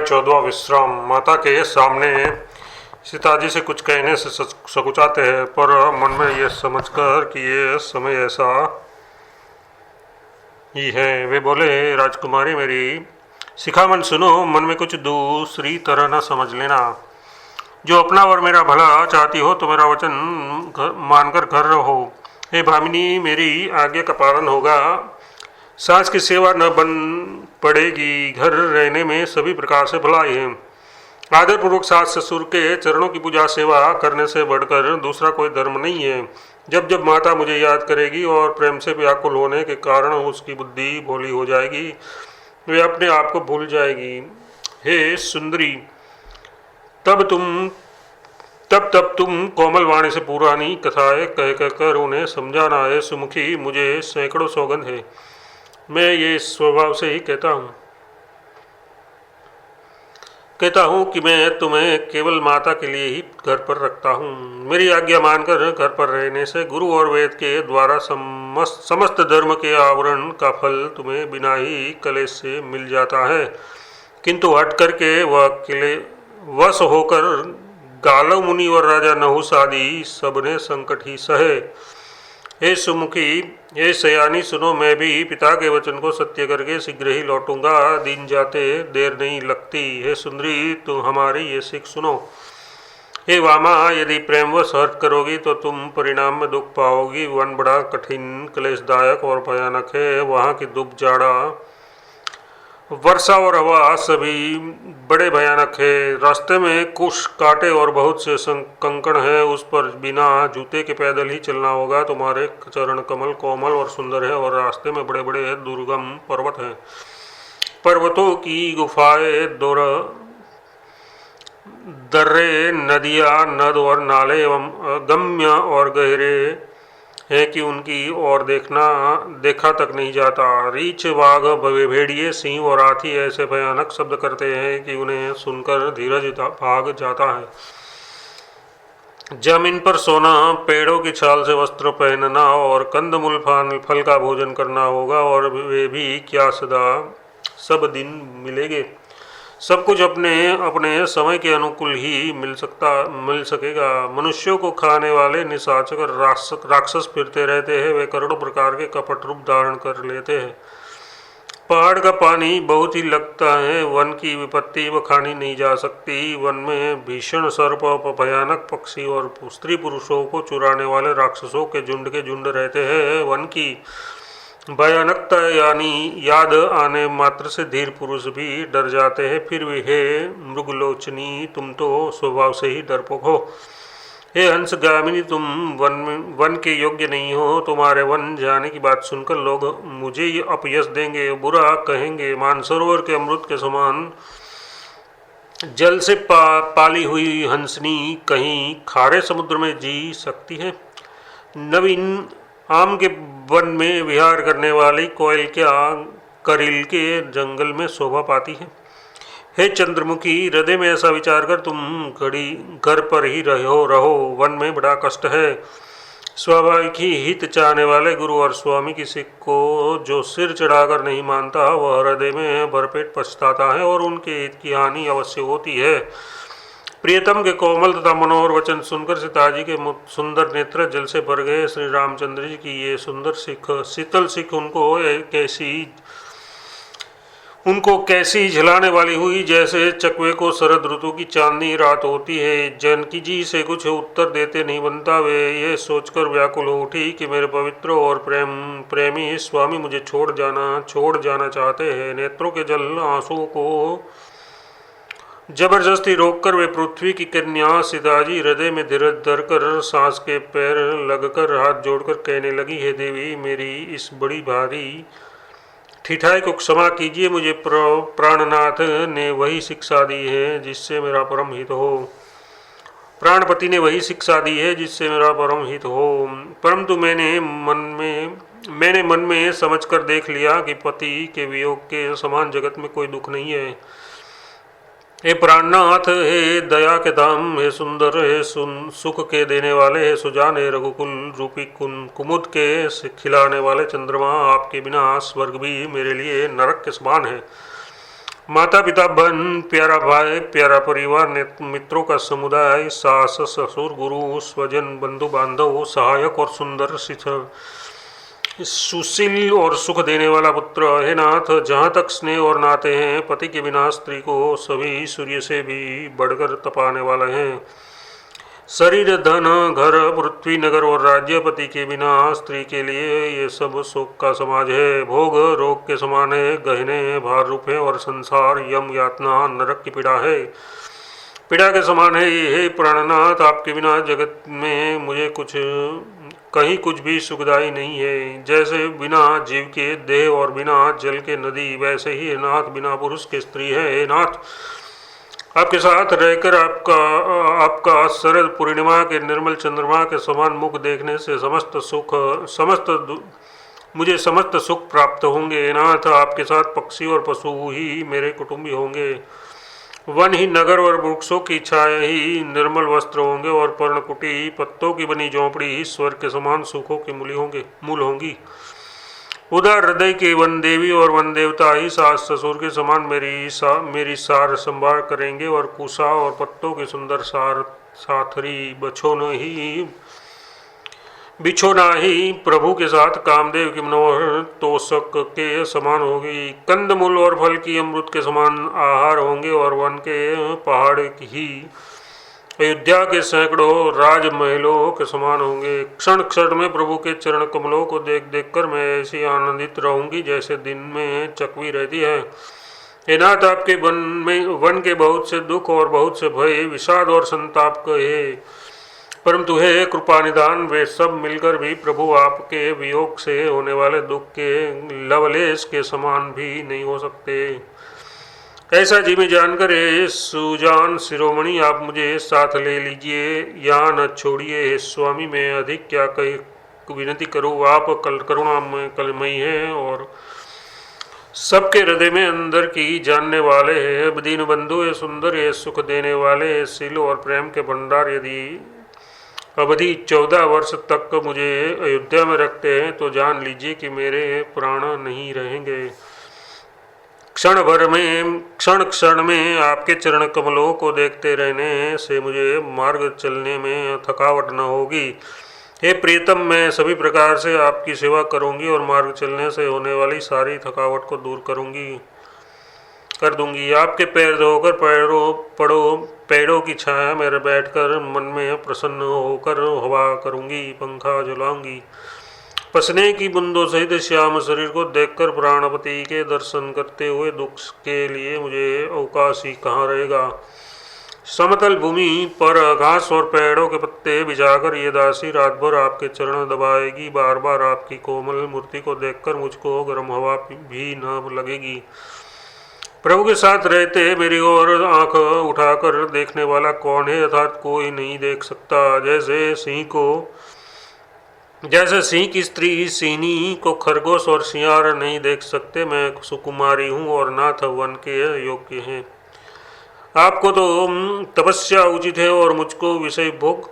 14वां विश्राम। माता के सामने सीताजी से कुछ कहने से सकुचाते हैं, पर मन में ये समझकर कि ये समय ऐसा ही है, वे बोले, राजकुमारी मेरी शिखामन सुनो, मन में कुछ दूसरी तरह न समझ लेना। जो अपना और मेरा भला चाहती हो तो मेरा वचन मानकर घर रहो। हे भामिनी, मेरी आज्ञा का पालन होगा। सास की सेवा न बन पड़ेगी। घर रहने में सभी प्रकार से भलाई है। आदरपूर्वक सास ससुर के चरणों की पूजा सेवा करने से बढ़कर दूसरा कोई धर्म नहीं है। जब जब माता मुझे याद करेगी और प्रेम से व्याकुल होने के कारण उसकी बुद्धि भोली हो जाएगी, वे अपने आप को भूल जाएगी। हे सुंदरी, तब तुम कोमल वाणी से पुरानी कथाएं कह कर उन्हें समझाना है। सुमुखी, मुझे सैकड़ों सौगंध है, मैं ये स्वभाव से ही कहता हूँ कि मैं तुम्हें केवल माता के लिए ही घर पर रखता हूँ। मेरी आज्ञा मानकर घर पर रहने से गुरु और वेद के द्वारा समस्त धर्म के आवरण का फल तुम्हें बिना ही कलेश से मिल जाता है। किंतु हट करके वश होकर गालव मुनि और राजा नहुस आदि सबने संकट ही सहे। हे सुमुखी, हे सयानी, सुनो, मैं भी पिता के वचन को सत्य करके शीघ्र ही लौटूंगा। दिन जाते देर नहीं लगती। हे सुंदरी, तुम हमारी ये सीख सुनो। हे वामा, यदि प्रेमवश हर्ष करोगी तो तुम परिणाम में दुख पाओगी। वन बड़ा कठिन, क्लेशदायक और भयानक है। वहाँ की धूप, जाड़ा, वर्षा और हवा सभी बड़े भयानक है। रास्ते में कुश, कांटे और बहुत से कंकड़ है। उस पर बिना जूते के पैदल ही चलना होगा। तुम्हारे चरण कमल कोमल और सुंदर है और रास्ते में बड़े बड़े दुर्गम पर्वत हैं। पर्वतों की गुफाएं, दर्रे, नदियाँ, नद और नाले एवं अगम्य और गहरे है कि उनकी ओर देखा तक नहीं जाता। रीछ, बाघ, भेड़िए, सिंह और हाथी ऐसे भयानक शब्द करते हैं कि उन्हें सुनकर धीरज भाग जाता है। जमीन पर सोना, पेड़ों की छाल से वस्त्र पहनना और कंदमूल फल का भोजन करना होगा, और वे भी क्या सदा सब दिन मिलेंगे। सब कुछ अपने अपने समय के अनुकूल ही मिल सकेगा। मनुष्यों को खाने वाले निशाचर राक्षस फिरते रहते हैं। वे करोड़ों प्रकार के कपट रूप धारण कर लेते हैं। पहाड़ का पानी बहुत ही लगता है। वन की विपत्ति बखानी नहीं जा सकती। वन में भीषण सर्प, भयानक पक्षी और स्त्री पुरुषों को चुराने वाले राक्षसों के झुंड रहते हैं। वन की भयानकता याद आने मात्र से धीर पुरुष भी डर जाते हैं। फिर भी हे मृगलोचनी, तुम तो स्वभाव से ही डरपोक हो। हे हंसगामिनी, तुम वन के योग्य नहीं हो। तुम्हारे वन जाने की बात सुनकर लोग मुझे ये अपयश देंगे, बुरा कहेंगे। मानसरोवर के अमृत के समान जल से पाली हुई हंसनी कहीं खारे समुद्र में जी सकती है? नवीन आम के वन में विहार करने वाली कोयल क्या करील के जंगल में शोभा पाती है? हे चंद्रमुखी, हृदय में ऐसा विचार कर तुम घड़ी घर पर ही रहो। वन में बड़ा कष्ट है। स्वाभाविक ही हित चाहने वाले गुरु और स्वामी किसी को जो सिर चढ़ाकर नहीं मानता, वह हृदय में भरपेट पछताता है और उनके हित की हानि अवश्य होती है। प्रियतम के कोमल तथा मनोहर वचन सुनकर सीताजी के सुंदर नेत्र जल से भर गए। श्री रामचंद्र जी की ये सुंदर शीतल सिख उनको कैसी झिलाने वाली हुई, जैसे चकवे को शरद ऋतु की चांदनी रात होती है। जानकी जी से कुछ उत्तर देते नहीं बनता। वे ये सोचकर व्याकुल हो उठी कि मेरे पवित्र और प्रेमी स्वामी मुझे छोड़ जाना चाहते हैं। नेत्रों के जल आंसुओं को जबरदस्ती रोककर वे पृथ्वी की कन्या सीताजी हृदय में धीरज धरकर सांस के पैर लगकर हाथ जोड़कर कहने लगी, हे देवी, मेरी इस बड़ी भारी ठिठाई को क्षमा कीजिए। मुझे प्राणनाथ ने वही शिक्षा दी है जिससे मेरा परम हित हो। प्राणपति ने वही शिक्षा दी है जिससे मेरा परम हित हो। परंतु मैंने मन में समझकर देख लिया कि पति के वियोग के समान जगत में कोई दुख नहीं है। हे प्राणनाथ, हे दया के धाम, हे सुंदर, हे सुख के देने वाले, हे सुजान, हे रघुकुल रूपी कुमुद के खिलाने वाले चंद्रमा, आपके बिना स्वर्ग भी मेरे लिए नरक के समान है। माता पिता बहन प्यारा भाई प्यारा परिवार मित्रों का समुदाय, सास ससुर गुरु स्वजन बंधु बांधव, सहायक और सुंदर सुशील और सुख देने वाला पुत्र, हे नाथ जहाँ तक स्नेह और नाते हैं, पति के बिना स्त्री को सभी सूर्य से भी बढ़कर तपाने वाले हैं। शरीर धन घर पृथ्वी नगर और राज्यपति के बिना स्त्री के लिए ये सब शोक का समाज है। भोग रोग के समान है, गहने भार रूप है और संसार यम यातना नरक की पीड़ा है, पीड़ा के समान है। हे प्राणनाथ आपके बिना जगत में मुझे कहीं कुछ भी सुखदाई नहीं है। जैसे बिना जीव के देह और बिना जल के नदी, वैसे ही नाथ बिना पुरुष के स्त्री है। हे नाथ आपके साथ रहकर आपका शरद पूर्णिमा के निर्मल चंद्रमा के समान मुख देखने से मुझे समस्त सुख प्राप्त होंगे। नाथ आपके साथ पक्षी और पशु ही मेरे कुटुंबी होंगे, वन ही नगर और वृक्षों की छाया ही निर्मल वस्त्र होंगे और पर्णकुटी पत्तों की बनी झोंपड़ी ही स्वर्ग के समान सुखों के मूल होंगी। उदार हृदय के वन देवी और वन देवता ही सास ससुर के समान मेरी सार संभाल करेंगे और कुशा और पत्तों के सुंदर साथरी बिछोना ही प्रभु के साथ कामदेव की मनोहर तोषक के समान होगी। कंदमूल और फल की अमृत के समान आहार होंगे और वन के पहाड़ ही अयोध्या के सैकड़ों राजमहलों के समान होंगे। क्षण क्षण में प्रभु के चरण कमलों को देख देख कर मैं ऐसी आनंदित रहूंगी जैसे दिन में चकवी रहती है। हे नाथ आपके वन के बहुत से दुख और बहुत से भय विषाद और संताप कहे, परंतु हे कृपा निदान वे सब मिलकर भी प्रभु आपके वियोग से होने वाले दुख के लवलेश के समान भी नहीं हो सकते। ऐसा जी में जानकर सुजान शिरोमणि आप मुझे साथ ले लीजिए, यहाँ न छोड़िए। स्वामी मैं अधिक क्या विनती करूँ, आप करुणामयी हैं और सबके हृदय में अंदर की जानने वाले हैं। दीन बंधु है, सुंदर है, सुख देने वाले है, शील और प्रेम के भंडार यदि अवधि 14 वर्ष तक मुझे अयोध्या में रखते हैं तो जान लीजिए कि मेरे प्राण नहीं रहेंगे। क्षण क्षण में आपके चरण कमलों को देखते रहने से मुझे मार्ग चलने में थकावट न होगी। हे प्रियतम मैं सभी प्रकार से आपकी सेवा करूंगी और मार्ग चलने से होने वाली सारी थकावट को दूर कर दूंगी। आपके पैर धोकर पेड़ों की छाया में बैठकर मन में प्रसन्न होकर हवा करूंगी, पंखा जलाऊंगी। पसने की बूंदों सहित श्याम शरीर को देखकर प्राणपति के दर्शन करते हुए दुख के लिए मुझे अवकाश ही कहाँ रहेगा। समतल भूमि पर घास और पेड़ों के पत्ते बिछाकर ये दासी रात भर आपके चरण दबाएगी। बार बार आपकी कोमल मूर्ति को देखकर मुझको गर्म हवा भी न लगेगी। प्रभु के साथ रहते मेरी ओर आंख उठाकर देखने वाला कौन है, अर्थात कोई नहीं देख सकता। जैसे सिंह की स्त्री सिंहनी को खरगोश और सियार नहीं देख सकते, मैं सुकुमारी हूँ और नाथ वन के योग्य हैं। आपको तो तपस्या उचित है और मुझको विषय भोग।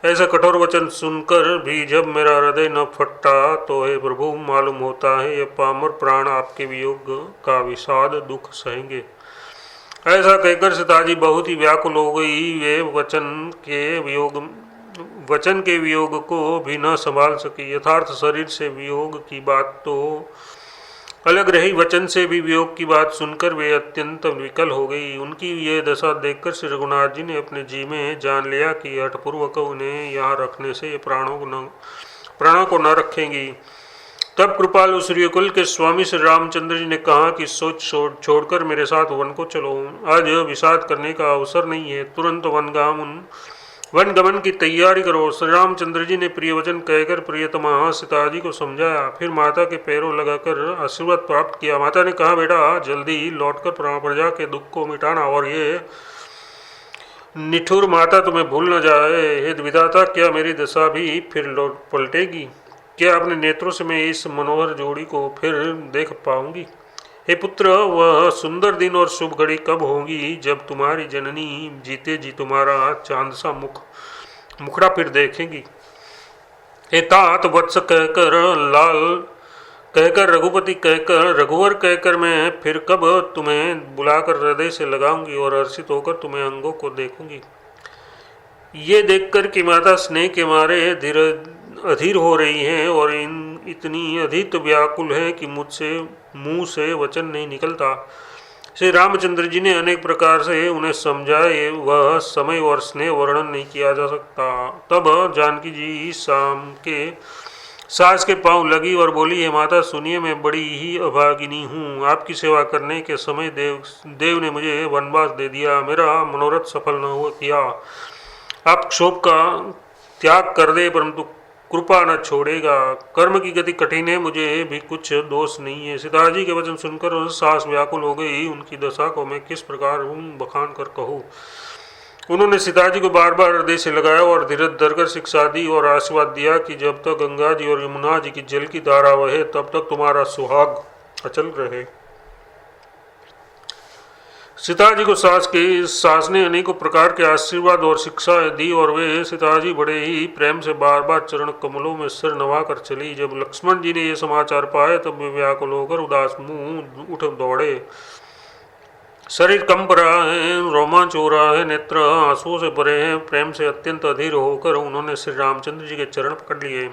ऐसा कठोर वचन सुनकर भी जब मेरा हृदय न फटा तो हे प्रभु मालूम होता है ये पामर प्राण आपके वियोग का विषाद दुख सहेंगे। ऐसा कहकर सीताजी बहुत ही व्याकुल हो गई। वे वचन के वियोग को भी न संभाल सकी। यथार्थ शरीर से वियोग की बात तो अलग रही, वचन से भी वियोग की बात सुनकर वे अत्यंत विकल हो गई। उनकी ये दशा देखकर श्री रघुनाथ जी ने अपने जी में जान लिया कि हठपूर्वक उन्हें यहाँ रखने से प्राणों को न रखेंगी। तब कृपालु सूर्यकुल के स्वामी श्री रामचंद्र जी ने कहा कि सोच छोड़कर मेरे साथ वन को चलो। आज विषाद करने का अवसर नहीं है, तुरंत वन गमन की तैयारी करो। श्री रामचंद्र जी ने प्रिय वचन कहकर प्रियतमा सीता जी को समझाया, फिर माता के पैरों लगाकर आशीर्वाद प्राप्त किया। माता ने कहा, बेटा जल्दी लौटकर प्रजा के दुख को मिटाना और ये निठुर माता तुम्हें भूल न जाए। हे विधाता, क्या मेरी दशा भी फिर लौट पलटेगी? क्या अपने नेत्रों से मैं इस मनोहर जोड़ी को फिर देख पाऊंगी? हे पुत्र, वह सुंदर दिन और शुभ घड़ी कब होगी जब तुम्हारी जननी जीते जी तुम्हारा चांद सा मुखड़ा फिर देखेंगी। हे तात वत्स कहकर रघुपति कहकर रघुवर कहकर मैं फिर कब तुम्हें बुलाकर हृदय से लगाऊंगी और हर्षित होकर तुम्हें अंगों को देखूंगी। ये देखकर कि माता स्नेह के मारे अधीर हो रही हैं और इतनी अधिक व्याकुल है कि मुझसे मुंह से वचन नहीं निकलता। श्री रामचंद्र जी ने अनेक प्रकार से उन्हें समझाए, वह समय और स्नेह वर्णन नहीं किया जा सकता। तब जानकी जी शाम के सास के पांव लगी और बोली, है माता सुनिए, मैं बड़ी ही अभागिनी हूँ। आपकी सेवा करने के समय देव ने मुझे वनवास दे दिया, मेरा मनोरथ सफल न हो किया। आप क्षोभ का त्याग कर दे, परंतु कृपा न छोड़ेगा। कर्म की गति कठिन है, मुझे भी कुछ दोष नहीं है। सीताजी के वचन सुनकर सास व्याकुल हो गई। उनकी दशा को मैं किस प्रकार बखान कर कहूँ। उन्होंने सीताजी को बार बार हृदय से लगाया और धीरज धरकर शिक्षा दी और आशीर्वाद दिया कि जब तक गंगा जी और यमुना जी की जल की धारा बहे तब तक तुम्हारा सुहाग अचल रहे। सीताजी को सास ने अनेकों प्रकार के आशीर्वाद और शिक्षा दी और वे सीताजी बड़े ही प्रेम से बार बार चरण कमलों में सिर नवा कर चली। जब लक्ष्मण जी ने ये समाचार पाए तब वे व्याकुल होकर उदास मुंह उठ दौड़े। शरीर कंप रहा है, रोमांच हो रहा है, नेत्र आंसुओं से भरे हैं। प्रेम से अत्यंत अधीर होकर उन्होंने श्री रामचंद्र जी के चरण पकड़ लिए।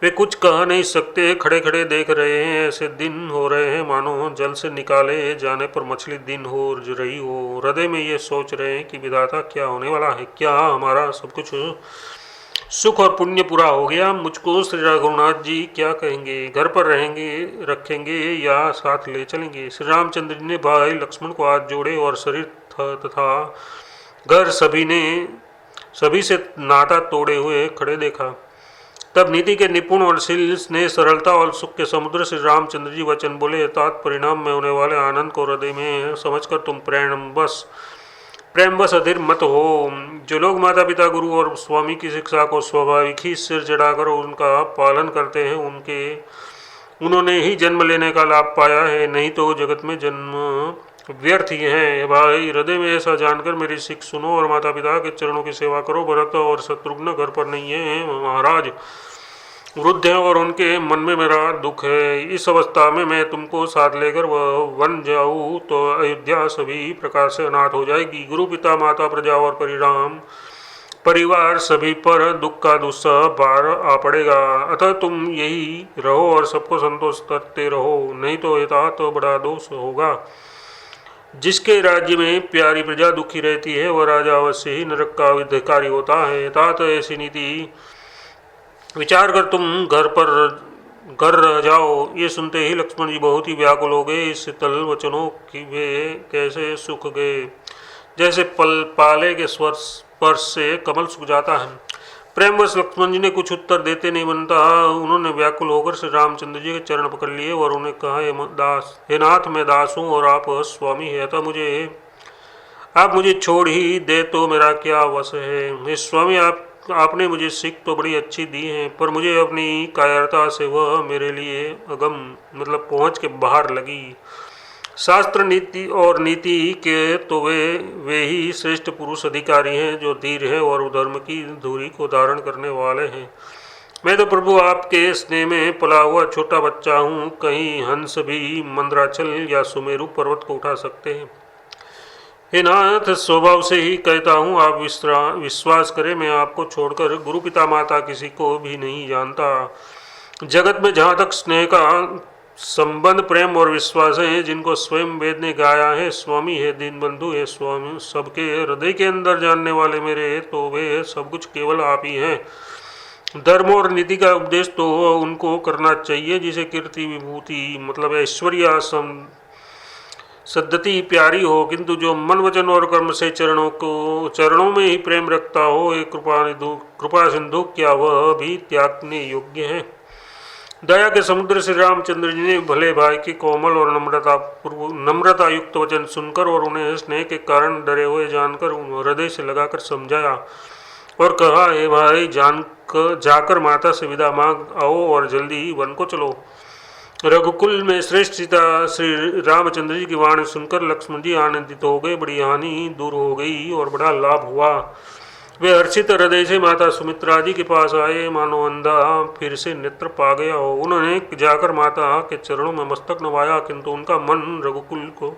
वे कुछ कह नहीं सकते, खड़े खड़े देख रहे हैं। ऐसे दिन हो रहे हैं मानो जल से निकाले जाने पर मछली दिन हो रही हो। हृदय में ये सोच रहे हैं कि विधाता क्या होने वाला है, क्या हमारा सब कुछ सुख और पुण्य पूरा हो गया। मुझको श्री रघुनाथ जी क्या कहेंगे, घर पर रखेंगे या साथ ले चलेंगे। श्री रामचंद्र जी ने भाई लक्ष्मण को हाथ जोड़े और शरीर तथा घर सभी से नाता तोड़े हुए खड़े देखा। तब नीति के निपुण और शील स्नेह सरलता और सुख के समुद्र श्री रामचंद्र जी वचन बोले, तात परिणाम में होने वाले आनंद को हृदय में समझकर तुम प्रेमवश अधीर मत हो। जो लोग माता पिता गुरु और स्वामी की शिक्षा को स्वाभाविक ही सिर चढ़ाकर उनका पालन करते हैं उन्होंने ही जन्म लेने का लाभ पाया है, नहीं तो जगत में जन्म व्यर्थ ही है। भाई हृदय में ऐसा जानकर मेरी सीख सुनो और माता पिता के चरणों की सेवा करो। भरत और शत्रुघ्न घर पर नहीं है, महाराज वृद्ध हैं और उनके मन में मेरा दुख है। इस अवस्था में मैं तुमको साथ लेकर वह वन जाऊँ तो अयोध्या सभी प्रकार से अनाथ हो जाएगी। गुरु पिता माता प्रजा और परिवार सभी पर दुख का दुस्सह भार आ पड़ेगा। अतः तुम यही रहो और सबको संतोष करते रहो, नहीं तो यथा तो बड़ा दोष होगा। जिसके राज्य में प्यारी प्रजा दुखी रहती है वह राजा अवश्य ही नरक का अधिकारी होता है। तात ऐसी नीति विचार कर तुम घर रह जाओ। ये सुनते ही लक्ष्मण जी बहुत ही व्याकुल हो गए। इस शीतल वचनों की वे कैसे सूख गए, जैसे पाले के स्पर्श से कमल सूख जाता है। प्रेमवश लक्ष्मण जी ने कुछ उत्तर देते नहीं बनता। उन्होंने व्याकुल होकर श्री रामचंद्र जी के चरण पकड़ लिए और उन्हें कहा, हे नाथ मैं दास हूँ और आप स्वामी है, अतः आप मुझे छोड़ ही दे तो मेरा क्या वश है। हे स्वामी, आपने मुझे सीख तो बड़ी अच्छी दी है, पर मुझे अपनी कायरता से वह मेरे लिए अगम पहुँच के बाहर लगी। शास्त्र नीति के तो वे ही श्रेष्ठ पुरुष अधिकारी हैं जो धीर हैं और धर्म की धुरी को धारण करने वाले हैं। मैं तो प्रभु आपके स्नेह में पला हुआ छोटा बच्चा हूँ। कहीं हंस भी मंदराचल या सुमेरु पर्वत को उठा सकते हैं। हे नाथ, स्वभाव से ही कहता हूँ, आप विश्वास करें, मैं आपको छोड़कर गुरु पिता माता किसी को भी नहीं जानता। जगत में जहाँ तक स्नेह का संबंध प्रेम और विश्वास है, जिनको स्वयं वेद ने गाया है, स्वामी है दीन बंधु है स्वामी, सबके हृदय के अंदर जानने वाले मेरे, तो वे सब कुछ केवल आप ही हैं। धर्म और नीति का उपदेश तो उनको करना चाहिए जिसे कीर्ति विभूति ऐश्वर्य सद्धति प्यारी हो, किंतु जो मन वचन और कर्म से चरणों में ही प्रेम रखता हो, एक कृपा सिंधु, क्या वह भी त्यागने योग्य है। दया के समुद्र श्री रामचंद्र जी ने भले भाई के कोमल और नम्रता युक्त वचन सुनकर और उन्हें स्नेह के कारण डरे हुए जानकर हृदय से लगाकर समझाया और कहा, हे भाई, जाकर माता से विदा मांग आओ और जल्दी वन को चलो। रघुकुल में श्रेष्ठ सीता श्री रामचंद्र जी की वाणी सुनकर लक्ष्मण जी आनंदित हो गए। बड़ी हानि दूर हो गई और बड़ा लाभ हुआ। वे हर्षित हृदय से माता सुमित्रा जी के पास आए, मानो अंधा फिर से नेत्र पा गया हो। उन्होंने जाकर माता के चरणों में मस्तक नवाया, किंतु उनका मन रघुकुल को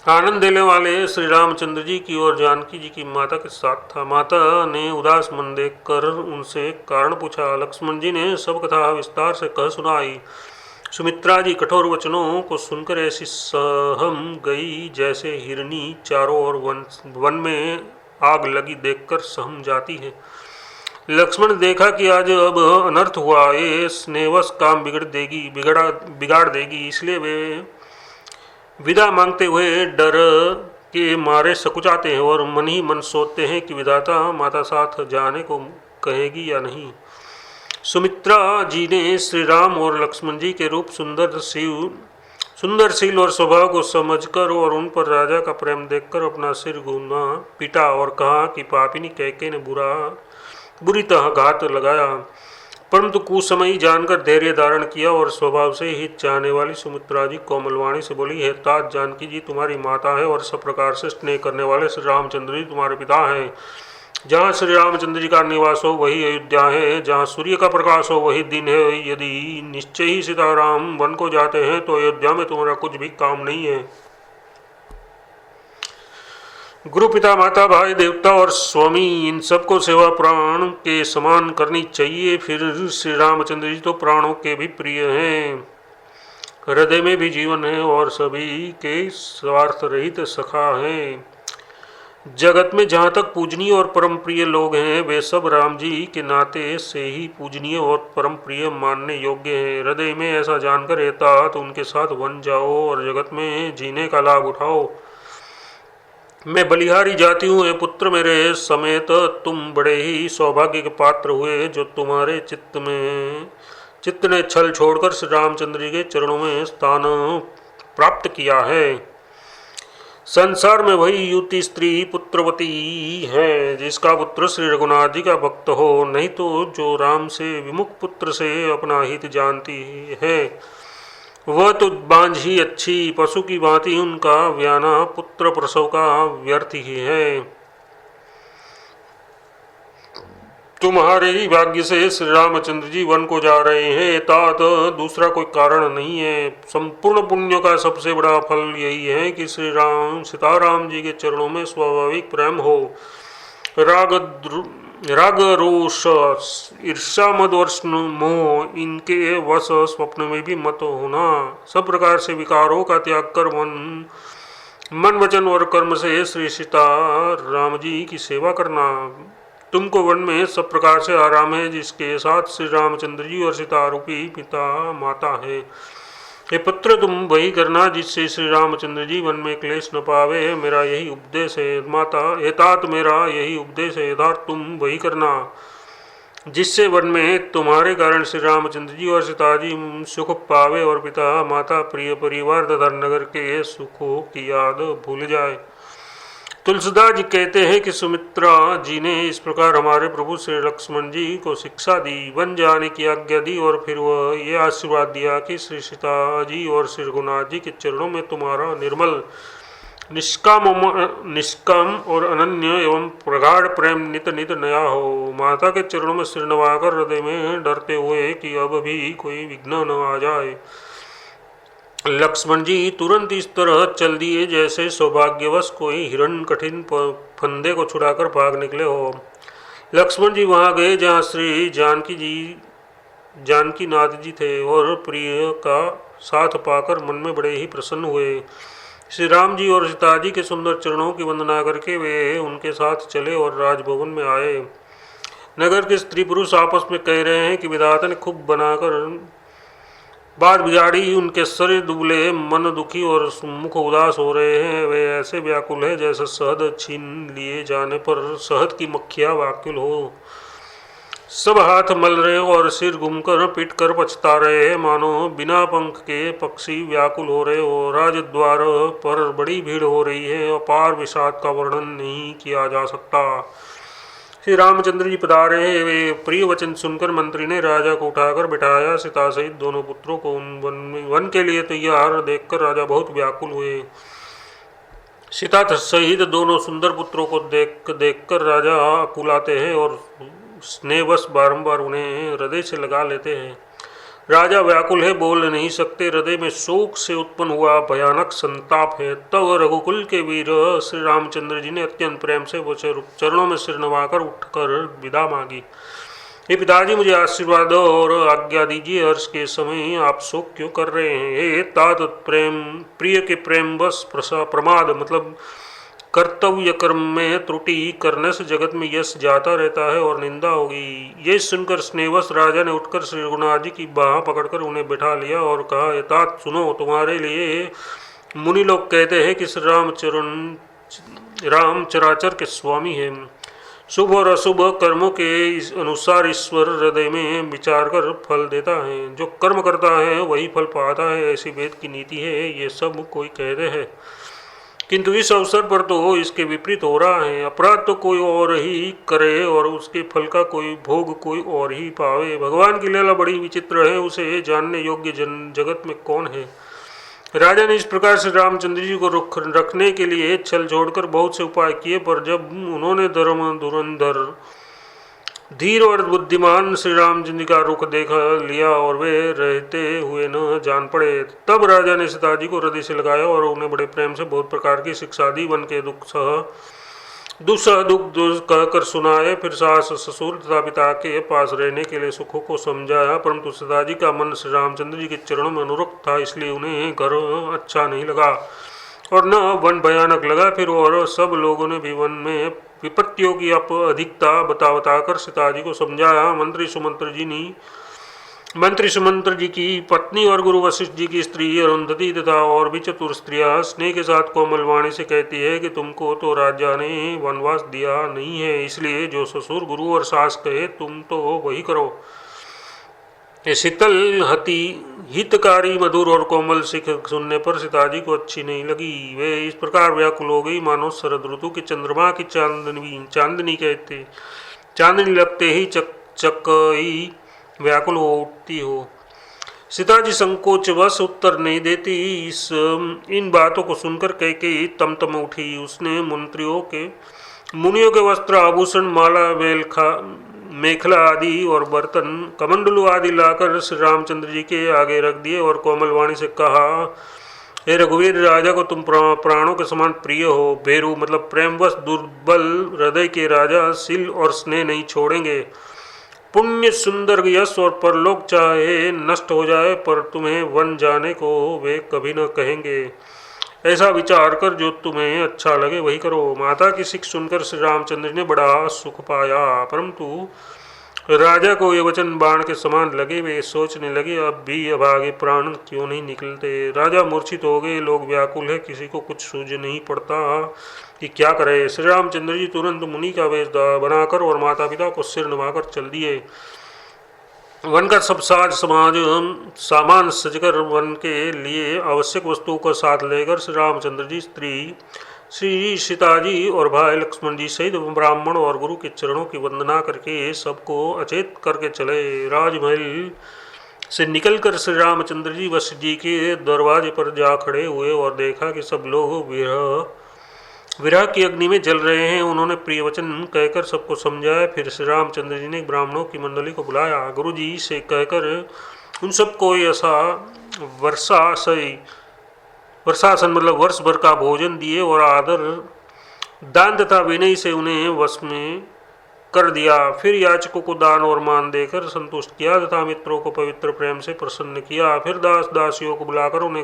आनंद देने वाले श्री रामचंद्र जी की और जानकी जी की माता के साथ था। माता ने उदास मन देखकर उनसे कारण पूछा। लक्ष्मण जी ने सब कथा विस्तार से कह सुनाई। सुमित्रा जी कठोर वचनों को सुनकर ऐसी सहम गई जैसे हिरनी चारों ओर वन में आग लगी देखकर सहम जाती है। लक्ष्मण ने देखा कि आज अब अनर्थ हुआ, ये स्नेहवश काम बिगाड़ देगी, इसलिए वे विदा मांगते हुए डर के मारे सकुचाते हैं और मन ही मन सोचते हैं कि विधाता माता साथ जाने को कहेगी या नहीं। सुमित्रा जी ने श्री राम और लक्ष्मण जी के रूप सुंदरशील और स्वभाव को समझकर और उन पर राजा का प्रेम देखकर अपना सिर घूमा पीटा और कहा कि पापिनी कैके ने बुरी तरह घात लगाया, परंतु कुसमयी जानकर धैर्य धारण किया और स्वभाव से हित चाहने वाली सुमित्रा जी कोमलवाणी से बोली, हे तात जानकी जी तुम्हारी माता है और सब प्रकार से स्नेह करने वाले श्री रामचंद्र जी तुम्हारे पिता हैं। जहाँ श्री रामचंद्र जी का निवास हो वही अयोध्या है, जहाँ सूर्य का प्रकाश हो वही दिन है। यदि निश्चय ही सीताराम वन को जाते हैं तो अयोध्या में तुम्हारा कुछ भी काम नहीं है। गुरु पिता माता भाई देवता और स्वामी इन सबको सेवा प्राण के समान करनी चाहिए। फिर श्री रामचंद्र जी तो प्राणों के भी प्रिय हैं, हृदय में भी जीवन है और सभी के स्वार्थ रहित सखा हैं। जगत में जहाँ तक पूजनीय और परम प्रिय लोग हैं वे सब राम जी के नाते से ही पूजनीय और परम प्रिय मानने योग्य हैं। हृदय में ऐसा जानकर रहता तो उनके साथ वन जाओ और जगत में जीने का लाभ उठाओ। मैं बलिहारी जाती हूँ, पुत्र मेरे समेत तुम बड़े ही सौभाग्य के पात्र हुए जो तुम्हारे चित्त ने छल छोड़कर श्री रामचंद्र जी के चरणों में स्थान प्राप्त किया है। संसार में वही युवती स्त्री पुत्रवती है जिसका पुत्र श्री रघुनाथ जी का भक्त हो, नहीं तो जो राम से विमुख पुत्र से अपना हित जानती है वह तो बांझ ही अच्छी, पशु की भांति उनका व्याना पुत्र प्रसव का व्यर्थ ही है। तुम्हारे ही भाग्य से श्री रामचंद्र जी वन को जा रहे हैं, तात दूसरा कोई कारण नहीं है। संपूर्ण पुण्य का सबसे बड़ा फल यही है कि श्री राम सीताराम जी के चरणों में स्वाभाविक प्रेम हो। राग रोष ईर्षा मद वर्ष मोह इनके वश स्वप्न में भी मत होना। सब प्रकार से विकारों का त्याग कर मन वचन और कर्म से श्री सीता राम जी की सेवा करना। तुमको वन में सब प्रकार से आराम है जिसके साथ श्री रामचंद्र जी और सीता रूपी पिता माता है। हे पुत्र तुम वही करना जिससे श्री रामचंद्र जी वन में क्लेश न पावे, मेरा यही उपदेश है। माता एतात मेरा यही उपदेश है, यथार्थ तुम वही करना जिससे वन में तुम्हारे कारण श्री रामचंद्र जी और सीता जी सुख पावे और पिता माता प्रिय परिवार तथा नगर के सुखों की याद भूल जाए। तुलसीदास जी कहते हैं कि सुमित्रा जी ने इस प्रकार हमारे प्रभु श्री लक्ष्मण जी को शिक्षा दी, वन जाने की आज्ञा दी और फिर वह ये आशीर्वाद दिया कि श्री सीता जी और श्री रघुनाथ जी के चरणों में तुम्हारा निर्मल निष्काम और अनन्य एवं प्रगाढ़ प्रेम नित नित नया हो। माता के चरणों में सिर नवाकर हृदय में डरते हुए कि अब भी कोई विघ्न न आ जाए, लक्ष्मण जी तुरंत इस तरह चल दिए जैसे सौभाग्यवश कोई हिरण कठिन फंदे को छुड़ाकर भाग निकले हो। लक्ष्मण जी वहां गए जहां श्री जानकी नाथ जी थे और प्रिय का साथ पाकर मन में बड़े ही प्रसन्न हुए। श्री राम जी और सीता जी के सुंदर चरणों की वंदना करके वे उनके साथ चले और राजभवन में आए। नगर के स्त्री पुरुष आपस में कह रहे हैं कि विधाता ने खूब बनाकर बात बिगाड़ी, उनके शरीर दुबले, मन दुखी और मुख उदास हो रहे हैं। वे ऐसे व्याकुल है जैसे शहद छीन लिए जाने पर शहद की मक्खियाँ व्याकुल हो। सब हाथ मल रहे और सिर घूमकर पीट कर पछता रहे हैं, मानो बिना पंख के पक्षी व्याकुल हो रहे हो। राजद्वार पर बड़ी भीड़ हो रही है, अपार विषाद का वर्णन नहीं किया जा सकता। श्री रामचंद्र जी पधारे, वे प्रिय वचन सुनकर मंत्री ने राजा को उठाकर बिठाया। सीता सहित दोनों पुत्रों को वन के लिए तैयार देखकर राजा बहुत व्याकुल हुए। सीता सहित दोनों सुंदर पुत्रों को देखकर राजा कुलाते हैं और स्नेहवश बारंबार उन्हें हृदय से लगा लेते हैं। राजा व्याकुल है, बोल नहीं सकते, हृदय में शोक से उत्पन्न हुआ भयानक संताप है। तब रघुकुल के वीर श्री रामचंद्र जी ने अत्यंत प्रेम से वो चरणों में सिर नवाकर उठकर विदा मांगी। हे पिताजी, मुझे आशीर्वाद और आज्ञा दीजिए, हर्ष के समय आप शोक क्यों कर रहे हैं? हे तात, प्रेम प्रिय के प्रेम बस प्रमाद मतलब कर्तव्य कर्म में त्रुटि करने से जगत में यश जाता रहता है और निंदा होगी। ये सुनकर स्नेहवश राजा ने उठकर श्री रघुनाथ जी की बाह पकड़कर उन्हें बैठा लिया और कहा, हे तात सुनो, तुम्हारे लिए मुनि लोग कहते हैं कि श्री राम चराचर के स्वामी हैं। शुभ और अशुभ कर्मों के अनुसार ईश्वर हृदय में विचार कर फल देता है। जो कर्म करता है वही फल पाता है, ऐसी वेद की नीति है। ये सब कोई कहते हैं, किंतु इस अवसर पर तो इसके विपरीत हो रहा है। अपराध तो कोई और ही करे और उसके फल का कोई भोग कोई और ही पावे। भगवान की लीला बड़ी विचित्र है, उसे जानने योग्य जगत में कौन है? राजा ने इस प्रकार से रामचंद्र जी को रखने के लिए छल छोड़कर बहुत से उपाय किए, पर जब उन्होंने धर्म धुरंधर धीर और बुद्धिमान श्री रामचंद्र का रुख देख लिया और वे रहते हुए न जान पड़े, तब राजा ने सीता जी को हृदय से लगाया और उन्हें बड़े प्रेम से बहुत प्रकार की शिक्षा दी। वन के दुख कहकर सुनाए, फिर सास ससुर तथा पिता के पास रहने के लिए सुखों को समझाया। परंतु सीता जी का मन श्री रामचंद्र जी के चरणों में अनुरक्त था, इसलिए उन्हें घर अच्छा नहीं लगा और न वन भयानक लगा। फिर और सब लोगों ने भी वन में विपत्तियों की अधिकता बताकर सीता जी को समझाया। मंत्री सुमंत्र जी की पत्नी और गुरु वशिष्ठ जी की स्त्री अरुंधति तथा और भी चतुर स्त्रियां स्नेह के साथ कोमल वाणी से कहती है कि तुमको तो राजा ने वनवास दिया नहीं है, इसलिए जो ससुर गुरु और सास कहे तुम तो वही करो। ये शीतल हितकारी मधुर और कोमल सिख सुनने पर सीता जी को अच्छी नहीं लगी। वे इस प्रकार व्याकुल हो गई मानो शरद ऋतु की चंद्रमा की चांदनी कहते चांदनी लगते ही चकई व्याकुल हो उठती हो। सीता जी संकोचवश उत्तर नहीं देती। इन बातों को सुनकर कैकेयी तम उठी। उसने मुनियों के वस्त्र आभूषण माला मेखला आदि और बर्तन कमंडलू आदि लाकर श्री रामचंद्र जी के आगे रख दिए और कोमल वाणी से कहा, हे रघुवीर, राजा को तुम प्राणों के समान प्रिय हो। भेरू मतलब प्रेमवश दुर्बल हृदय के राजा शील और स्नेह नहीं छोड़ेंगे। पुण्य सुंदर यश और परलोक चाहे नष्ट हो जाए, पर तुम्हें वन जाने को वे कभी न कहेंगे। ऐसा विचार कर जो तुम्हें अच्छा लगे वही करो। माता की शिक्षा सुनकर श्री रामचंद्र ने बड़ा सुख पाया, परंतु राजा को ये वचन बाण के समान लगे। वे सोचने लगे, अब भी अभागे प्राण क्यों नहीं निकलते। राजा मूर्छित हो गए, लोग व्याकुल है, किसी को कुछ सूझ नहीं पड़ता कि क्या करे। श्री रामचंद्र जी तुरंत मुनि का वेश बनाकर और माता पिता को सिर नवाकर चल दिए। वन का सब सामान सजकर वन के लिए आवश्यक वस्तुओं को साथ लेकर श्री रामचंद्र जी स्त्री श्री सीता जी और भाई लक्ष्मण जी सहित ब्राह्मण और गुरु के चरणों की वंदना करके सबको अचेत करके चले। राजमहल से निकलकर श्री रामचंद्र जी वशिष्ठ जी के दरवाजे पर जा खड़े हुए और देखा कि सब लोग विरह की अग्नि में जल रहे हैं। उन्होंने प्रिय वचन कहकर सबको समझाया। फिर श्री रामचंद्र जी ने ब्राह्मणों की मंडली को बुलाया। गुरु जी से कहकर उन सबको ऐसा वर्षासन मतलब वर्ष भर का भोजन दिए और आदर दान तथा विनय से उन्हें वश में कर दिया। फिर याचकों को दान और मान देकर संतुष्ट किया तथा मित्रों को पवित्र प्रेम से प्रसन्न किया। फिर दास दासियों को बुलाकर उन्हें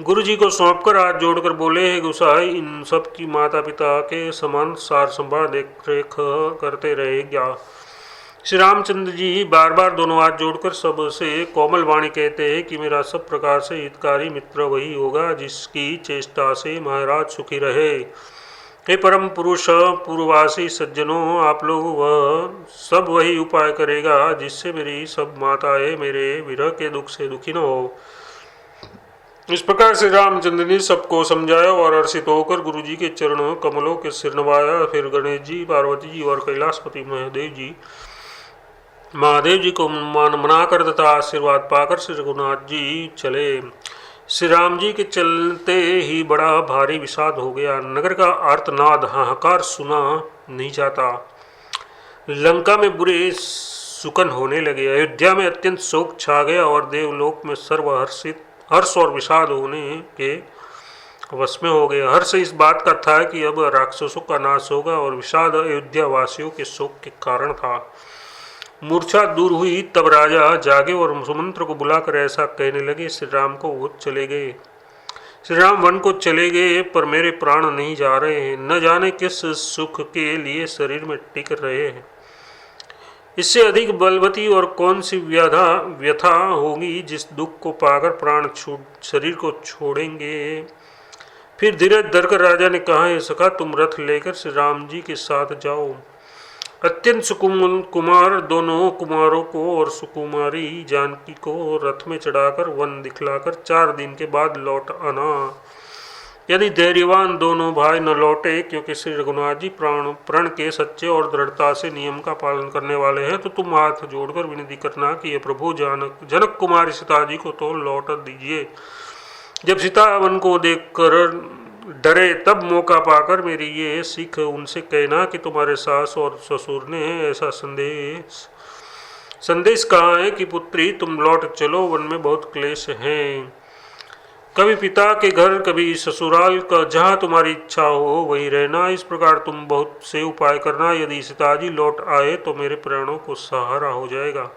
गुरु जी को सौंपकर हाथ जोड़कर बोले, हे गुसाई, इन सब की माता पिता के समान सार संभाल देख रेख करते रहेगा। श्री रामचंद्र जी बार बार दोनों हाथ जोड़कर सबसे कोमल वाणी कहते हैं कि मेरा सब प्रकार से हितकारी मित्र वही होगा जिसकी चेष्टा से महाराज सुखी रहे। हे परम पुरुष पूर्ववासी सज्जनों, आप लोग सब वही उपाय करेगा जिससे मेरी सब माताएं मेरे विरह के दुख से दुखी न हो। इस प्रकार से रामचंद्र ने सबको समझाया और हर्षित होकर गुरु जी के चरणों कमलों के सिर नवाया। फिर गणेश जी, पार्वती जी और कैलाशपति महादेव जी को मनाकर तथा आशीर्वाद पाकर श्री रघुनाथ जी चले। श्री राम जी के चलते ही बड़ा भारी विषाद हो गया। नगर का आर्तनाद हाहाकार सुना नहीं जाता। लंका में बुरे सुकन होने लगे। अयोध्या में अत्यंत शोक छा गया और देवलोक में सर्वहर्षित हर्ष और विषाद होने के वश में हो गया। हर्ष इस बात का था कि अब राक्षसों का नाश होगा और विषाद अयोध्या वासियों के शोक के कारण था। मूर्छा दूर हुई तब राजा जागे और सुमंत्र को बुलाकर ऐसा कहने लगे, श्री राम को वो चले गए, श्री राम वन को चले गए, पर मेरे प्राण नहीं जा रहे हैं। न जाने किस सुख के लिए शरीर में टिक रहे हैं। इससे अधिक बलवती और कौन सी व्यथा होगी जिस दुख को पाकर प्राण शरीर को छोड़ेंगे। फिर धीरज धरकर राजा ने कहा, हे सखा, तुम रथ लेकर श्री राम जी के साथ जाओ। अत्यंत सुकुमार दोनों कुमारों को और सुकुमारी जानकी को रथ में चढ़ाकर वन दिखलाकर 4 दिन के बाद लौट आना। यदि धैर्यवान दोनों भाई न लौटे, क्योंकि श्री रघुनाथ जी प्रण के सच्चे और दृढ़ता से नियम का पालन करने वाले हैं, तो तुम हाथ जोड़कर विनती करना कि ये प्रभु जनक कुमारी सीता जी को तो लौट दीजिए। जब सीता वन को देखकर डरे तब मौका पाकर मेरी ये सीख उनसे कहना कि तुम्हारे सास और ससुर ने ऐसा संदेश कहा है कि पुत्री तुम लौट चलो, वन में बहुत क्लेश हैं। कभी पिता के घर कभी ससुराल का, जहाँ तुम्हारी इच्छा हो वही रहना। इस प्रकार तुम बहुत से उपाय करना। यदि सीताजी लौट आए तो मेरे प्राणों को सहारा हो जाएगा,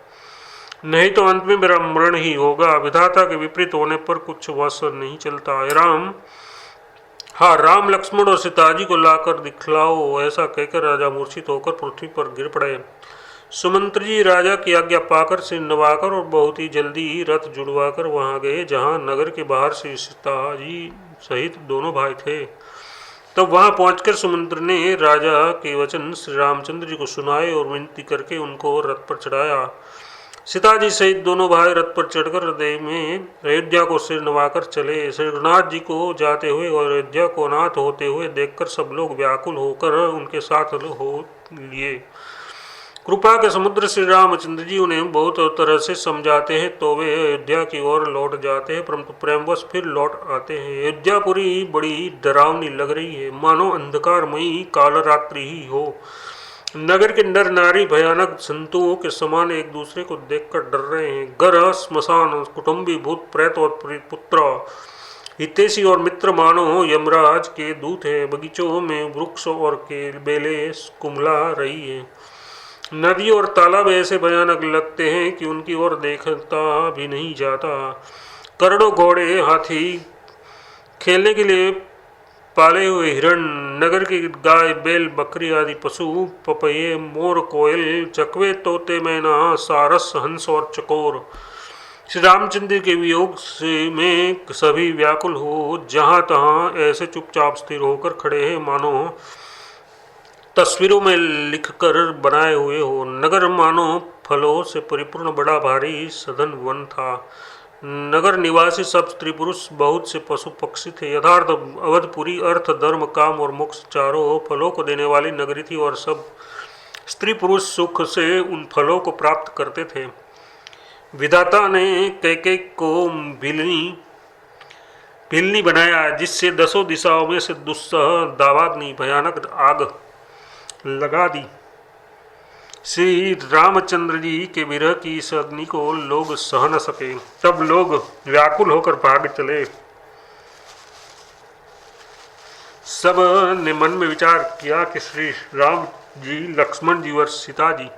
नहीं तो अंत में मेरा मरण ही होगा। विधाता के विपरीत होने पर कुछ वश नहीं चलता। राम, हाँ, राम लक्ष्मण और सीताजी को लाकर दिखलाओ। ऐसा कहकर राजा मूर्छित होकर पृथ्वी पर गिर पड़े। सुमंत्र जी राजा की आज्ञा पाकर सिर नवाकर और बहुत ही जल्दी रथ जुड़वाकर वहां गए जहां नगर के बाहर से सीताजी सहित दोनों भाई थे। तब वहां पहुंचकर सुमंत्र ने राजा के वचन श्री रामचंद्र जी को सुनाए और विनती करके उनको रथ पर चढ़ाया। सीताजी सहित दोनों भाई रथ पर चढ़कर हृदय में अयोध्या को सिर नवाकर चले। श्री रघुनाथ जी को जाते हुए और अयोध्या को अनाथ होते हुए देखकर सब लोग व्याकुल होकर उनके साथ हो लिए। कृपा के समुद्र श्री रामचंद्र जी उन्हें बहुत तरह से समझाते हैं तो वे अयोध्या की ओर लौट जाते हैं, परंतु प्रेमवश फिर लौट आते हैं। अयोध्यापुरी बड़ी डरावनी लग रही है, मानो अंधकारमयी कालरात्रि ही हो। नगर के नर नारी भयानक जंतुओं के समान एक दूसरे को देखकर डर रहे हैं। घर, स्मशान, कुटुंबी, भूत प्रेत और पुत्र, हितैषी और मित्र मानो यमराज के दूत हैं। बगीचों में वृक्ष और बेलें कुमला रही है। नदी और तालाब ऐसे भयानक लगते हैं कि उनकी ओर देखता भी नहीं जाता। करोड़ों घोड़े, हाथी, खेलने के लिए पाले हुए हिरण, नगर की गाय, बैल, बकरी आदि पशु, पपये, मोर, कोयल, चकवे, तोते, मैना, सारस, हंस और चकोर श्री रामचंद्र के वियोग से में सभी व्याकुल हो जहाँ तहाँ ऐसे चुपचाप स्थिर होकर खड़े हैं मानो तस्वीरों में लिखकर बनाए हुए हो। नगर मानो फलों से परिपूर्ण बड़ा भारी सघन वन था। नगर निवासी सब स्त्री पुरुष, बहुत से पशु पक्षी थे। यथार्थ अवधपुरी अर्थ, धर्म, काम और मोक्ष चारों फलों को देने वाली नगरी थी और सब स्त्री पुरुष सुख से उन फलों को प्राप्त करते थे। विधाता ने कैकेयी को भिलनी बनाया, जिससे 10 दिशाओं में से दुस्सह दावाग्नि भयानक आग लगा दी। श्री रामचंद्र जी के विरह की इस अग्नि को लोग सह न सके, तब लोग व्याकुल होकर भाग चले। सब ने मन में विचार किया कि श्री राम जी, लक्ष्मण जी और सीता जी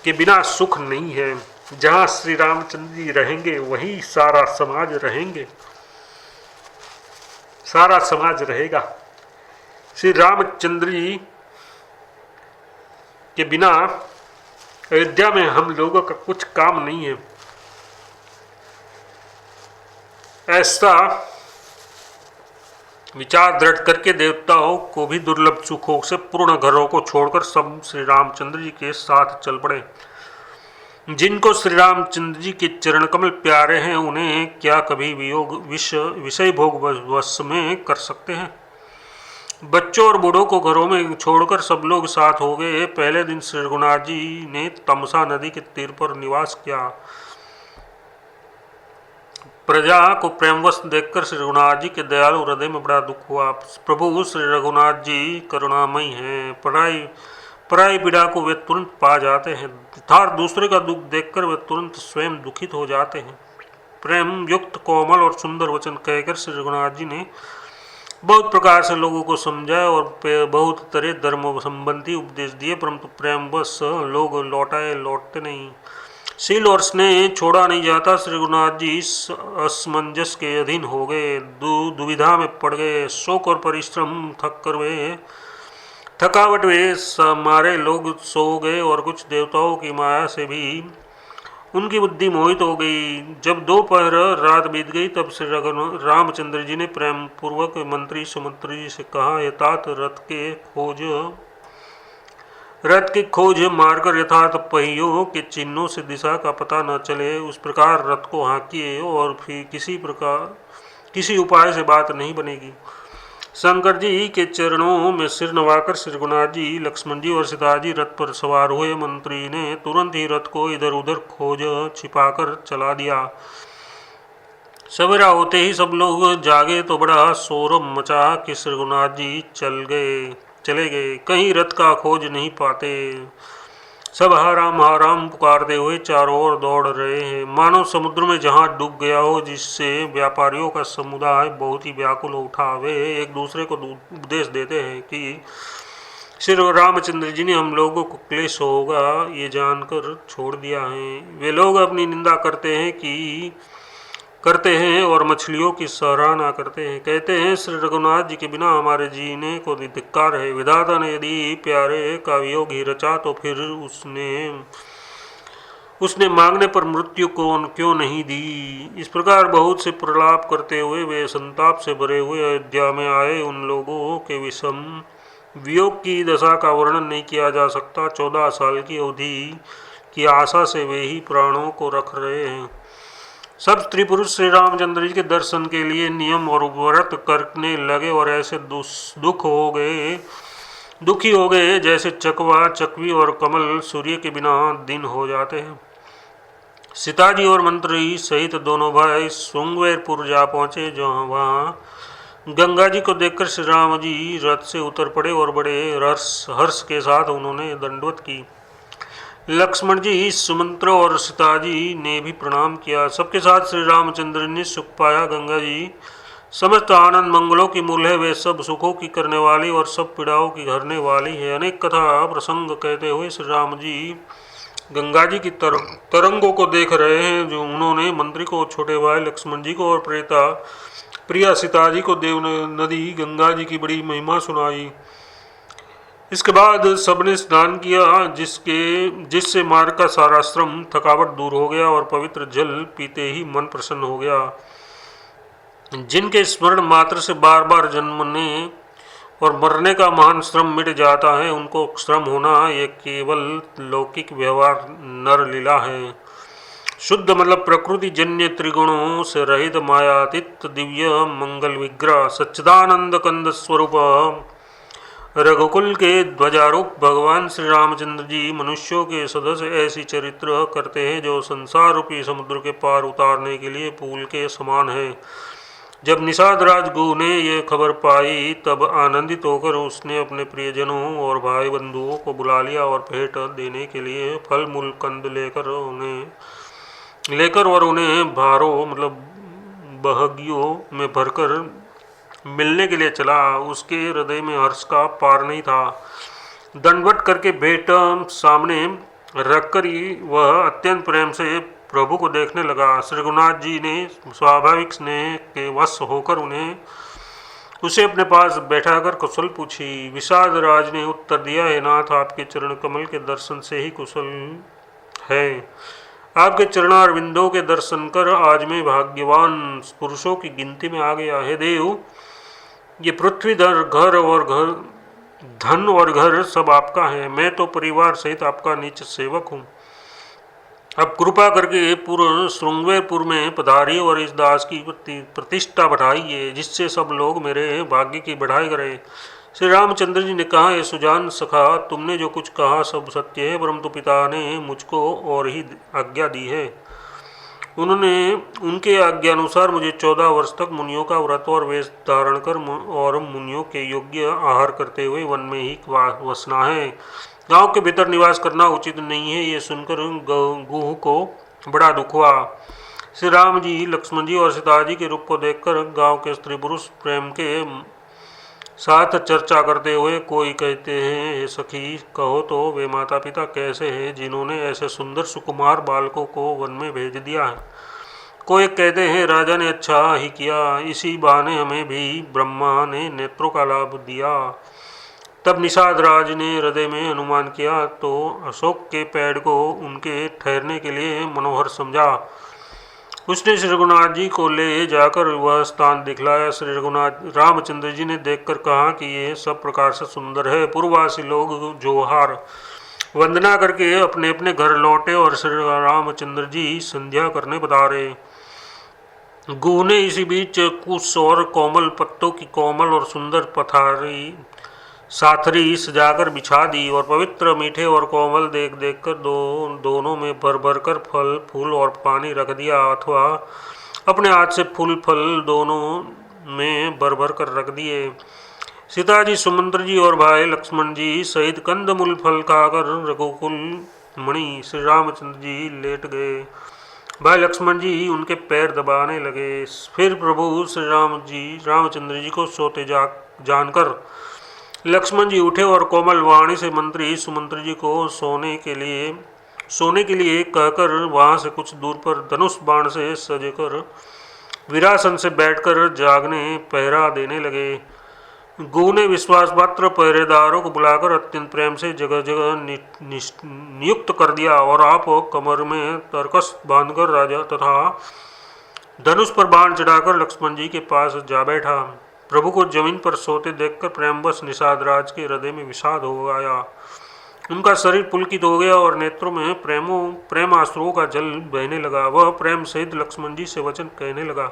के बिना सुख नहीं है। जहाँ श्री रामचंद्र जी रहेंगे वहीं सारा समाज रहेगा। श्री रामचंद्र जी के बिना अयोध्या में हम लोगों का कुछ काम नहीं है। ऐसा विचार दृढ़ करके देवताओं को भी दुर्लभ सुखों से पूर्ण घरों को छोड़कर सब श्री रामचंद्र जी के साथ चल पड़े। जिनको श्री रामचंद्र जी के चरण कमल प्यारे हैं, उन्हें क्या कभी विषय भोग वश में कर सकते हैं। बच्चों और बूढ़ों को घरों में छोड़कर सब लोग साथ हो गए। पहले दिन श्री रघुनाथ जी ने तमसा नदी के तीर पर निवास किया। प्रजा को प्रेमवश देखकर श्री रघुनाथ जी के दयालु हृदय में बड़ा दुख हुआ। प्रभु श्री रघुनाथ जी करुणामयी हैं, पराई पराई पीड़ा को वे तुरंत पा जाते हैं तथा दूसरे का दुख देखकर वे तुरंत स्वयं दुखित हो जाते हैं। प्रेम युक्त कोमल और सुंदर वचन कहकर श्री रघुनाथ जी ने बहुत प्रकार से लोगों को समझाया और बहुत तरह धर्म संबंधी उपदेश दिए, परंतु प्रेम बस लोग लौटते नहीं। शील और स्नेह छोड़ा नहीं जाता। श्री रघुनाथ जी असमंजस के अधीन हो गए, दुविधा में पड़ गए। शोक और परिश्रम थकावट वे मारे लोग सो गए और कुछ देवताओं की माया से भी उनकी बुद्धि मोहित हो गई। जब दोपहर रात बीत गई तब श्री रामचंद्र जी ने प्रेम पूर्वक मंत्री सुमंत्री जी से कहा, यथार्थ रथ की खोज मारकर यथार्थ पहियों के चिन्हों से दिशा का पता न चले, उस प्रकार रथ को हाँकिए और फिर किसी उपाय से बात नहीं बनेगी। शंकर जी के चरणों में सिर नवाकर श्री रघुनाथ जी, लक्ष्मण जी और सीता जी रथ पर सवार हुए। मंत्री ने तुरंत ही रथ को इधर उधर खोज छिपाकर चला दिया। सवेरा होते ही सब लोग जागे तो बड़ा शोर मचा कि श्री रघुनाथ जी चले गए, कहीं रथ का खोज नहीं पाते। सब हाराम पुकारते हुए चारों ओर दौड़ रहे हैं, मानो समुद्र में जहां डूब गया हो, जिससे व्यापारियों का समुदाय बहुत ही व्याकुल उठा। वे एक दूसरे को उपदेश देते हैं कि श्री रामचंद्र जी ने हम लोगों को क्लेश होगा ये जानकर छोड़ दिया है। वे लोग अपनी निंदा करते हैं और मछलियों की सराहना करते हैं। कहते हैं श्री रघुनाथ जी के बिना हमारे जीने को धिक्कार है। विधाता ने यदि प्यारे का वियोग ही रचा तो फिर उसने मांगने पर मृत्यु को क्यों नहीं दी। इस प्रकार बहुत से प्रलाप करते हुए वे संताप से भरे हुए अयोध्या में आए। उन लोगों के विषम वियोग की दशा का वर्णन नहीं किया जा सकता। 14 साल की अवधि की आशा से वे ही प्राणों को रख रहे हैं। सब स्त्री पुरुष श्री रामचंद्र जी के दर्शन के लिए नियम और व्रत करने लगे और ऐसे दुखी हो गए जैसे चकवा चकवी और कमल सूर्य के बिना दिन हो जाते हैं। सीता जी और मंत्री सहित दोनों भाई श्रृंगवेरपुर जा पहुँचे, जहाँ वहाँ गंगा जी को देखकर श्री राम जी रथ से उतर पड़े और बड़े हर्ष के साथ उन्होंने दंडवत की। लक्ष्मण जी, सुमंत्र और सीता जी ने भी प्रणाम किया। सबके साथ श्री रामचंद्र ने सुख पाया। गंगा जी समस्त आनंद मंगलों की मूल है, वे सब सुखों की करने वाली और सब पीड़ाओं की हरने वाली है। अनेक कथा प्रसंग कहते हुए श्री राम जी गंगा जी की तरंगों को देख रहे हैं, जो उन्होंने मंत्री को, छोटे भाई लक्ष्मण जी को और प्रिया सीता जी को देव नदी गंगा जी की बड़ी महिमा सुनाई। इसके बाद सबने स्नान किया, जिससे मार्ग का सारा श्रम थकावट दूर हो गया और पवित्र जल पीते ही मन प्रसन्न हो गया। जिनके स्मरण मात्र से बार बार जन्मने और मरने का महान श्रम मिट जाता है, उनको श्रम होना ये केवल लौकिक व्यवहार नर लीला है। शुद्ध मतलब प्रकृति जन्य त्रिगुणों से रहित मायातीत दिव्य मंगल विग्रह सच्चिदानंद कंद स्वरूप रघुकुल के ध्वजारूप भगवान श्री रामचंद्र जी मनुष्यों के सदस्य ऐसी चरित्र करते हैं जो संसार रूपी समुद्र के पार उतारने के लिए पुल के समान है। जब निषाद राजगु ने यह खबर पाई तब आनंदित होकर उसने अपने प्रियजनों और भाई बंधुओं को बुला लिया और भेंट देने के लिए फल मूल कंद लेकर और उन्हें भारों मतलब बहगियों में भरकर मिलने के लिए चला। उसके हृदय में हर्ष का पार नहीं था। दंडवत करके भेंट सामने रखकर ही वह अत्यंत प्रेम से प्रभु को देखने लगा। श्री रघुनाथ जी ने स्वाभाविक स्नेह के वश होकर उसे अपने पास बैठाकर कुशल पूछी। विषाद राज ने उत्तर दिया, हे नाथ, आपके चरण कमल के दर्शन से ही कुशल है। आपके चरणारविंदों के दर्शन कर आज मैं भाग्यवान पुरुषों की गिनती में आ गया। हे देव, ये पृथ्वी धन और घर सब आपका है। मैं तो परिवार सहित आपका नीच सेवक हूँ। अब कृपा करके पूर्ण श्रृंगवेरपुर में पधारिए और इस दास की प्रतिष्ठा बढ़ाइए, जिससे सब लोग मेरे भाग्य की बढ़ाई करें। श्री रामचंद्र जी ने कहा, ये सुजान सखा, तुमने जो कुछ कहा सब सत्य है, परंतु पिता ने मुझको और ही आज्ञा दी है। उन्होंने उनके आज्ञानुसार मुझे 14 वर्ष तक मुनियों का व्रत और वेश धारण कर और मुनियों के योग्य आहार करते हुए वन में ही वसना है। गांव के भीतर निवास करना उचित नहीं है। ये सुनकर गुह को बड़ा दुख हुआ। श्री राम जी, लक्ष्मण जी और सीता जी के रूप को देखकर गांव के स्त्री पुरुष प्रेम के साथ चर्चा करते हुए कोई कहते हैं, हे सखी, कहो तो वे माता पिता कैसे हैं जिन्होंने ऐसे सुंदर सुकुमार बालकों को वन में भेज दिया है। कोई कहते हैं, राजा ने अच्छा ही किया, इसी बहाने हमें भी ब्रह्मा ने नेत्रों का लाभ दिया। तब निषाद राज ने हृदय में अनुमान किया तो अशोक के पेड़ को उनके ठहरने के लिए मनोहर समझा। उसने श्री रघुनाथ जी को ले जाकर वह स्थान दिखलाया। श्री रघुनाथ रामचंद्र जी ने देखकर कहा कि ये सब प्रकार से सुंदर है। पूर्ववासी लोग जोहार वंदना करके अपने अपने घर लौटे और श्री रामचंद्र जी संध्या करने पधारे। गुह ने इसी बीच कुश और कोमल पत्तों की कोमल और सुंदर साथरी सजाकर बिछा दी और पवित्र मीठे और कोमल देख देख कर दोनों में भर भर कर फल फूल और पानी रख दिया, अथवा अपने हाथ से फूल फल दोनों में भर भर कर रख दिए। सीता जी, सुमंत्र जी और भाई लक्ष्मण जी सहित कंदमूल फल खाकर रघुकुल मणि श्री रामचंद्र जी लेट गए। भाई लक्ष्मण जी उनके पैर दबाने लगे। फिर प्रभु श्री रामचंद्र जी को सोते जानकर लक्ष्मण जी उठे और कोमल वाणी से मंत्री सुमंत्र जी को सोने के लिए कहकर वहां से कुछ दूर पर धनुष बाण से सजकर विरासन से बैठकर जागने पहरा देने लगे। गुह ने विश्वास पात्र पहरेदारों को बुलाकर अत्यंत प्रेम से जगह जगह नियुक्त कर दिया और आप कमर में तरकस बांधकर राजा तथा धनुष पर बाण चढ़ाकर लक्ष्मण जी के पास जा बैठा। प्रभु को जमीन पर सोते देखकर प्रेमवश निषाद राज के हृदय में विषाद हो आया। उनका शरीर पुलकित हो गया और नेत्रों में प्रेमाश्रुओं का जल बहने लगा। वह प्रेम सहित लक्ष्मण जी से वचन कहने लगा,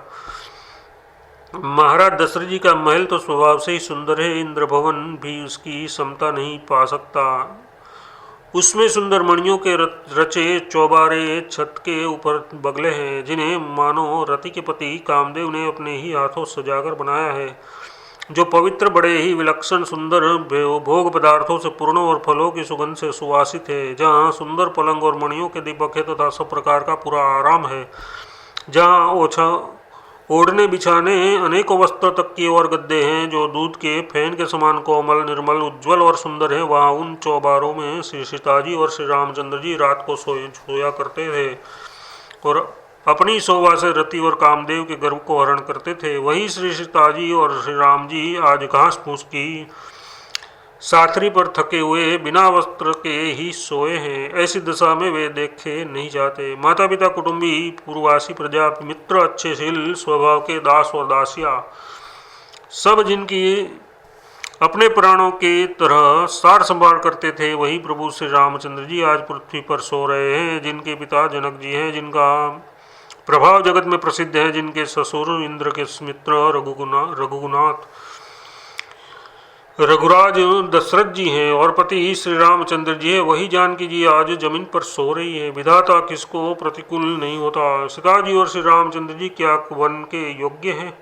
महाराज दशरथ जी का महल तो स्वभाव से ही सुंदर है, इंद्र भवन भी उसकी समता नहीं पा सकता। उसमें सुंदर मणियों के रचे चौबारे छत के ऊपर बगले हैं, जिन्हें मानो रति के पति कामदेव ने अपने ही हाथों सजाकर बनाया है, जो पवित्र बड़े ही विलक्षण सुंदर भोग पदार्थों से पूर्ण और फलों की सुगंध से सुवासित है, जहाँ सुंदर पलंग और मणियों के दीपक है तथा सब प्रकार का पूरा आराम है, जहाँ ओढ़ने बिछाने अनेकों वस्त्र तकिए और गद्दे हैं, जो दूध के फैन के समान कोमल निर्मल उज्ज्वल और सुंदर है। वहाँ उन चौबारों में श्री सीता जी और श्री रामचंद्र जी रात को सोया करते थे और अपनी शोभा से रति और कामदेव के गर्भ को हरण करते थे। वही श्री सीता जी और श्री राम जी आज घास फूस की साथरी पर थके हुए बिना वस्त्र के ही सोए हैं। ऐसी दशा में वे देखे नहीं जाते। माता पिता, कुटुंबी, पूर्ववासी, प्रजा, मित्र, अच्छे शील स्वभाव के दास और दासिया, सब जिनकी अपने प्राणों के तरह सार संभाल करते थे, वही प्रभु श्री रामचंद्र जी आज पृथ्वी पर सो रहे हैं। जिनके पिता जनक जी हैं, जिनका प्रभाव जगत में प्रसिद्ध है, जिनके ससुर इंद्र के मित्र रघुराज दशरथ जी हैं और पति श्री रामचंद्र जी है, वही जानकी जी आज जमीन पर सो रही है। विधाता किसको प्रतिकूल नहीं होता। सीता जी और श्री रामचंद्र जी क्या वन के योग्य हैं?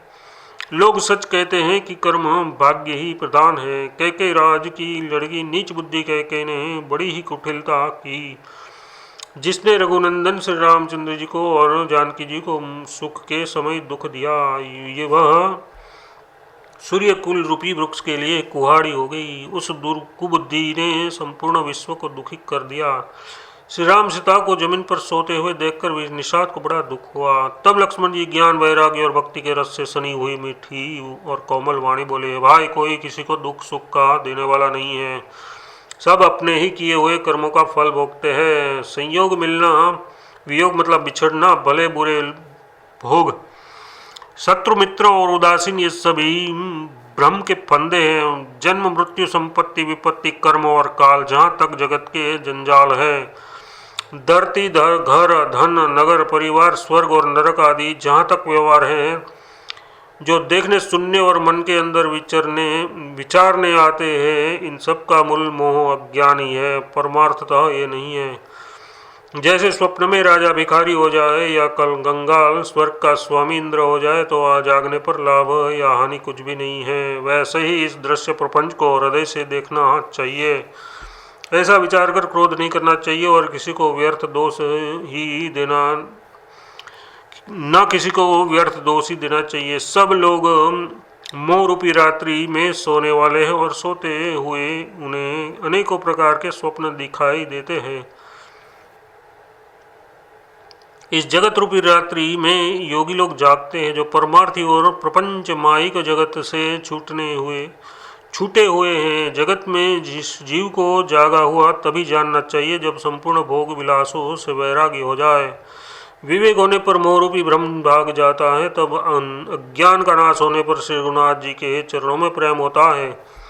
लोग सच कहते हैं कि कर्म भाग्य ही प्रधान है। कैकेयी राज की लड़की नीच बुद्धि कैकेयी ने बड़ी ही कुटिलता की, जिसने रघुनंदन श्री रामचंद्र जी को और जानकी जी को सुख के समय दुख दिया। ये वह सूर्य कुल रूपी वृक्ष के लिए कुहाड़ी हो गई। उस कुबुद्धि ने संपूर्ण विश्व को दुखी कर दिया। श्री राम सीता को जमीन पर सोते हुए देखकर निषाद को बड़ा दुख हुआ। तब लक्ष्मण जी ज्ञान, वैराग्य और भक्ति के रस से सनी हुई मीठी और कोमल वाणी बोले, भाई, कोई किसी को दुख सुख का देने वाला नहीं है। सब अपने ही किए हुए कर्मों का फल भोगते हैं। संयोग मिलना, वियोग मतलब बिछड़ना, भले बुरे भोग, शत्रु मित्र और उदासीन, ये सभी भ्रम के फंदे हैं। जन्म, मृत्यु, संपत्ति, विपत्ति, कर्म और काल, जहाँ तक जगत के जंजाल है, धरती, घर, धन, नगर, परिवार, स्वर्ग और नरक आदि जहाँ तक व्यवहार है, जो देखने, सुनने और मन के अंदर विचारने आते हैं, इन सब का मूल मोह अज्ञान ही है। परमार्थतः ये नहीं है। जैसे स्वप्न में राजा भिखारी हो जाए या कल गंगाल स्वर्ग का स्वामी इंद्र हो जाए तो आ जागने पर लाभ या हानि कुछ भी नहीं है, वैसे ही इस दृश्य प्रपंच को हृदय से देखना चाहिए। ऐसा विचार कर क्रोध नहीं करना चाहिए और किसी को व्यर्थ दोष ही देना न किसी को व्यर्थ दोष ही देना चाहिए। सब लोग मोह रूपी रात्रि में सोने वाले हैं और सोते हुए उन्हें अनेकों प्रकार के स्वप्न दिखाई देते हैं। इस जगत रूपी रात्रि में योगी लोग जागते हैं जो परमार्थी और प्रपंच मायिक जगत से छूटे हुए हैं। जगत में जिस जीव को जागा हुआ तभी जानना चाहिए जब संपूर्ण भोग विलासों से वैराग्य हो जाए। विवेक होने पर मोहरूपी भ्रम भाग जाता है, तब अज्ञान का नाश होने पर श्री रघुनाथ जी के चरणों में प्रेम होता है।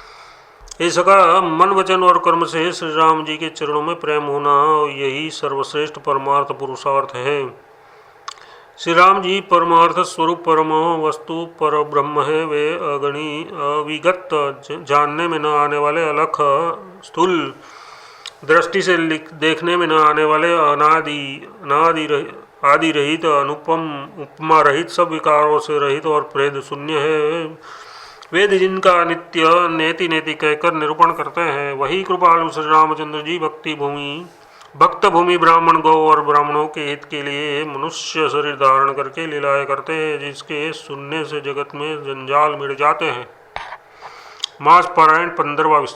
इसका मन वचन और कर्म से श्री राम जी के चरणों में प्रेम होना यही सर्वश्रेष्ठ परमार्थ पुरुषार्थ है। श्री राम जी परमार्थ स्वरूप परम वस्तु पर ब्रह्म है। वे अगणी अविगत जानने में न आने वाले अलख स्थूल दृष्टि से देखने में न आने वाले आदि रहित अनुपम उपमा रहित सब विकारों से रहित और भेद शून्य है। वेद जिनका नित्य नेति नेति कहकर निरूपण करते हैं वही कृपालु श्री रामचंद्र जी भक्त भूमि ब्राह्मण गौ और ब्राह्मणों के हित के लिए मनुष्य शरीर धारण करके लीलाएं करते हैं, जिसके सुनने से जगत में जंजाल मिट जाते हैं। मास पारायण 15वां।